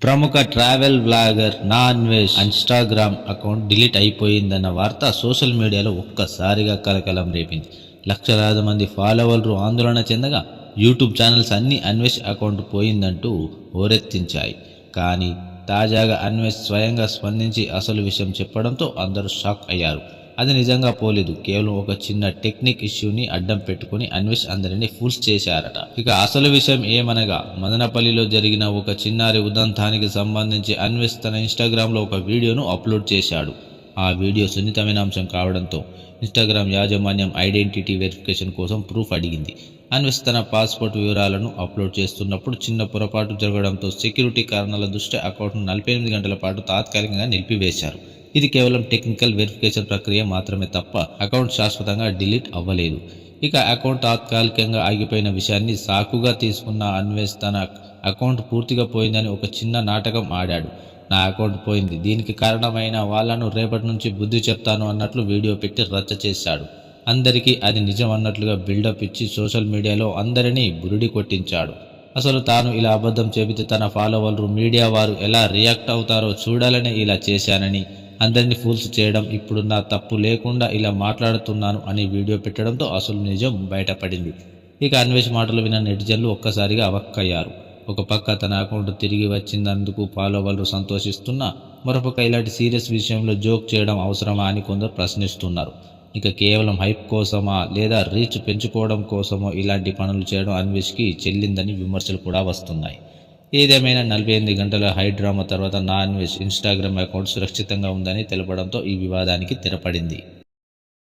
ప్రముఖ travel blogger నా Anvesh Instagram account delete అయిపోయిందన్న వార్త సోషల్ మీడియాలో ఒక్కసారిగా కలకలం రేపింది. లక్షలాది మంది ఫాలోవర్లు ఆందోళన చెందగా యూట్యూబ్ ఛానల్స్ అన్ని అన్వేష్ అకౌంట్ పోయిందంటూ హోరెత్తించాయి. కానీ తాజాగా అన్వేష్ స్వయంగా స్పందించి అసలు విషయం చెప్పడంతో అందరూ షాక్ అయ్యారు. అది నిజంగా పోలేదు, కేవలం ఒక చిన్న టెక్నిక్ ఇష్యూని అడ్డం పెట్టుకుని అన్వేష్ అందరినీ ఫూల్స్ చేశారట. ఇక అసలు విషయం ఏమనగా, మదనపల్లిలో జరిగిన ఒక చిన్నారి ఉదంతానికి సంబంధించి అన్వేష్ తన ఇన్స్టాగ్రామ్లో ఒక వీడియోను అప్లోడ్ చేశాడు. ఆ వీడియో సున్నితమైన అంశం కావడంతో ఇన్స్టాగ్రామ్ యాజమాన్యం ఐడెంటిటీ వెరిఫికేషన్ కోసం ప్రూఫ్ అడిగింది. అన్వేష్ తన పాస్పోర్ట్ వివరాలను అప్లోడ్ చేస్తున్నప్పుడు చిన్న పొరపాటు జరగడంతో సెక్యూరిటీ కారణాల దృష్ట్యా అకౌంట్ను 48 గంటల పాటు తాత్కాలికంగా నిలిపివేశారు. ఇది కేవలం టెక్నికల్ వెరిఫికేషన్ ప్రక్రియ మాత్రమే తప్ప అకౌంట్ శాశ్వతంగా డిలీట్ అవ్వలేదు. ఇక అకౌంట్ తాత్కాలికంగా ఆగిపోయిన విషయాన్ని సాకుగా తీసుకున్న అన్వేష్ తన అకౌంట్ పూర్తిగా పోయిందని ఒక చిన్న నాటకం ఆడాడు. నా అకౌంట్ పోయింది, దీనికి కారణమైన వాళ్లను రేపటి నుంచి బుద్ధి చెప్తాను అన్నట్లు వీడియో పెట్టి రచ్చ చేశాడు. అందరికీ అది నిజం అన్నట్లుగా బిల్డప్ ఇచ్చి సోషల్ మీడియాలో అందరినీ బురిడి కొట్టించాడు. అసలు తాను ఇలా అబద్ధం చెబితే తన ఫాలోవర్లు మీడియా వారు ఎలా రియాక్ట్ అవుతారో చూడాలని ఇలా చేశానని, అందరినీ ఫూల్స్ చేయడం, ఇప్పుడు నా తప్పు లేకుండా ఇలా మాట్లాడుతున్నాను అని వీడియో పెట్టడంతో అసలు నిజం బయటపడింది. ఇక అన్వేష్ మాటలు విన్న నెటిజన్లు ఒక్కసారిగా అవక్కయ్యారు. ఒక పక్క తన అకౌంట్ తిరిగి వచ్చినందుకు ఫాలోవర్లు సంతోషిస్తున్నా, మరోపక్క ఇలాంటి సీరియస్ విషయంలో జోక్ చేయడం అవసరమా అని కొందరు ప్రశ్నిస్తున్నారు. ఇక కేవలం హైప్ కోసమా లేదా రీచ్ పెంచుకోవడం కోసమో ఇలాంటి పనులు చేయడం అన్వేష్కి చెల్లిందని విమర్శలు కూడా వస్తున్నాయి. ఏదేమైనా 48 గంటల హై డ్రామా తర్వాత నా అన్వేష్ ఇన్స్టాగ్రామ్ అకౌంట్ సురక్షితంగా ఉందని తెలపడంతో ఈ వివాదానికి తెరపడింది.